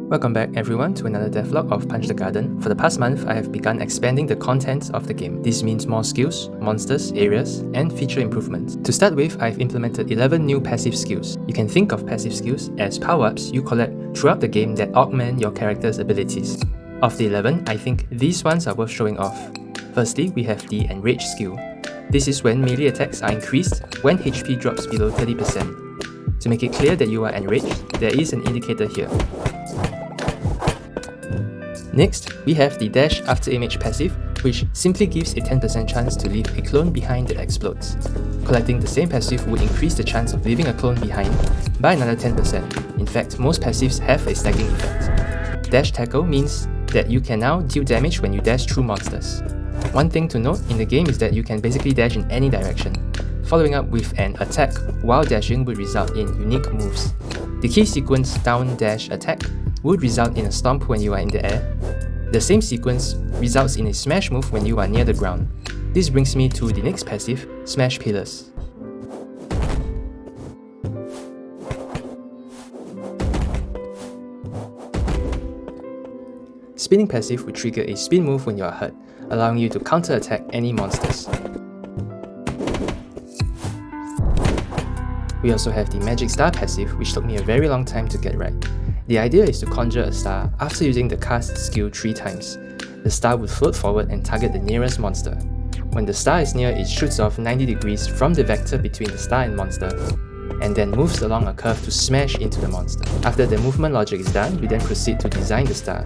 Welcome back everyone to another devlog of Punch the Garden. For the past month, I have begun expanding the content of the game. This means more skills, monsters, areas, and feature improvements. To start with, I've implemented 11 new passive skills. You can think of passive skills as power-ups you collect throughout the game that augment your character's abilities. Of the 11, I think these ones are worth showing off. Firstly, we have the Enrage skill. This is when melee attacks are increased when HP drops below 30%. To make it clear that you are enraged, there is an indicator here. Next, we have the Dash After Image passive, which simply gives a 10% chance to leave a clone behind that explodes. Collecting the same passive would increase the chance of leaving a clone behind by another 10%. In fact, most passives have a stacking effect. Dash Tackle means that you can now deal damage when you dash through monsters. One thing to note in the game is that you can basically dash in any direction. Following up with an attack while dashing would result in unique moves. The key sequence Down Dash Attack would result in a stomp when you are in the air. The same sequence results in a smash move when you are near the ground. This brings me to the next passive, Smash Pillars. Spinning passive would trigger a spin move when you are hurt, allowing you to counter-attack any monsters. We also have the Magic Star passive, which took me a very long time to get right. The idea is to conjure a star after using the cast skill 3 times. The star would float forward and target the nearest monster. When the star is near, it shoots off 90 degrees from the vector between the star and monster, and then moves along a curve to smash into the monster. After the movement logic is done, we then proceed to design the star.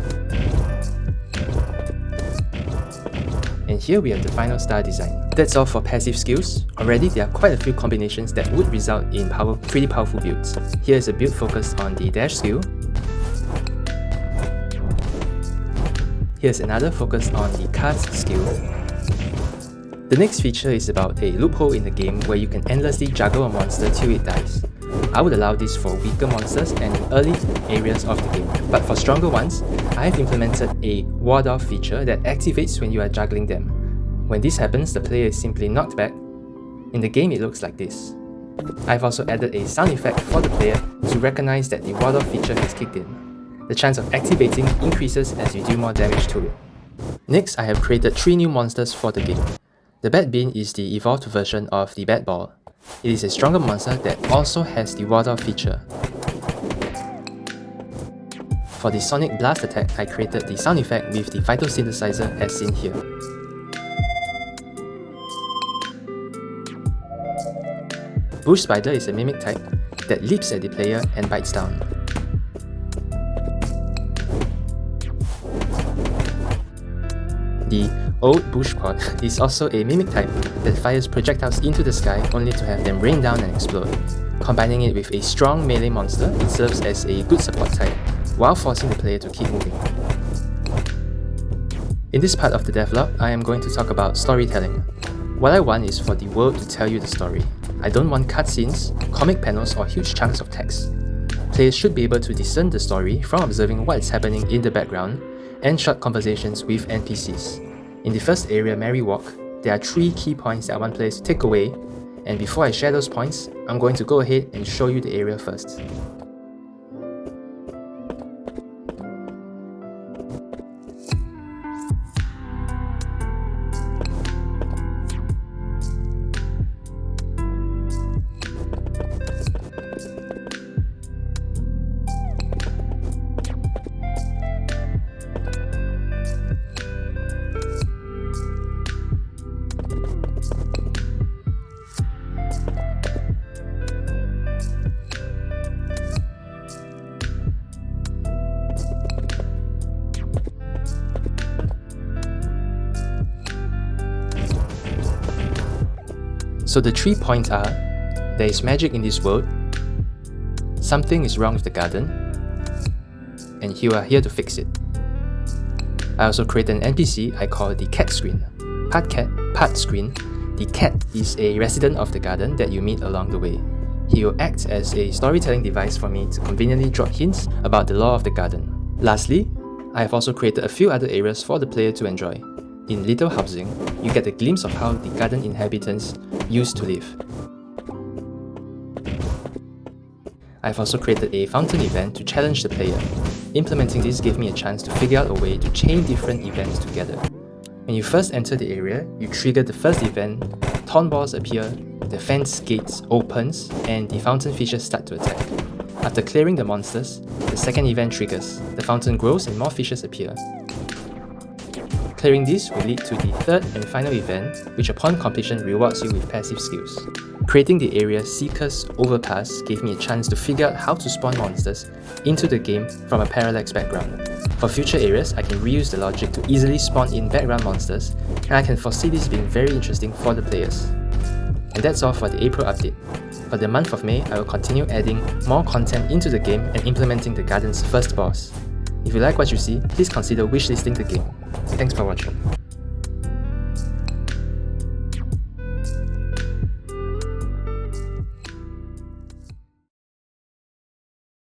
And here we have the final star design. That's all for passive skills. Already there are quite a few combinations that would result in pretty powerful builds. Here is a build focused on the dash skill. Here's another focused on the cast skill. The next feature is about a loophole in the game where you can endlessly juggle a monster till it dies. I would allow this for weaker monsters and in early areas of the game, but for stronger ones, I have implemented a ward off feature that activates when you are juggling them. When this happens, the player is simply knocked back. In the game, it looks like this. I've also added a sound effect for the player to recognize that the ward off feature has kicked in. The chance of activating increases as you do more damage to it. Next, I have created 3 new monsters for the game. The Bat Bean is the evolved version of the Bat Ball. It is a stronger monster that also has the ward off feature. For the Sonic Blast attack, I created the sound effect with the photosynthesizer as seen here. Bush Spider is a mimic type that leaps at the player and bites down. The Old Bushpod is also a mimic type that fires projectiles into the sky only to have them rain down and explode. Combining it with a strong melee monster, it serves as a good support type, while forcing the player to keep moving. In this part of the devlog, I am going to talk about storytelling. What I want is for the world to tell you the story. I don't want cutscenes, comic panels, or huge chunks of text. Players should be able to discern the story from observing what is happening in the background and short conversations with NPCs. In the first area, Merry Walk, there are 3 key points that I want players to take away, and before I share those points, I'm going to go ahead and show you the area first. So the 3 points are, there is magic in this world, something is wrong with the garden, and you are here to fix it. I also created an NPC I call the cat screen. Part cat, part screen. The cat is a resident of the garden that you meet along the way. He will act as a storytelling device for me to conveniently drop hints about the lore of the garden. Lastly, I have also created a few other areas for the player to enjoy. In Little Housing, you get a glimpse of how the garden inhabitants used to live. I've also created a fountain event to challenge the player. Implementing this gave me a chance to figure out a way to chain different events together. When you first enter the area, you trigger the first event, thorn balls appear, the fence gates opens, and the fountain fishes start to attack. After clearing the monsters, the second event triggers, the fountain grows and more fishes appear. Clearing this will lead to the third and final event, which upon completion rewards you with passive skills. Creating the area Seeker's Overpass gave me a chance to figure out how to spawn monsters into the game from a parallax background. For future areas, I can reuse the logic to easily spawn in background monsters, and I can foresee this being very interesting for the players. And that's all for the April update. For the month of May, I will continue adding more content into the game and implementing the garden's first boss. If you like what you see, please consider wishlisting the game. Thanks for watching.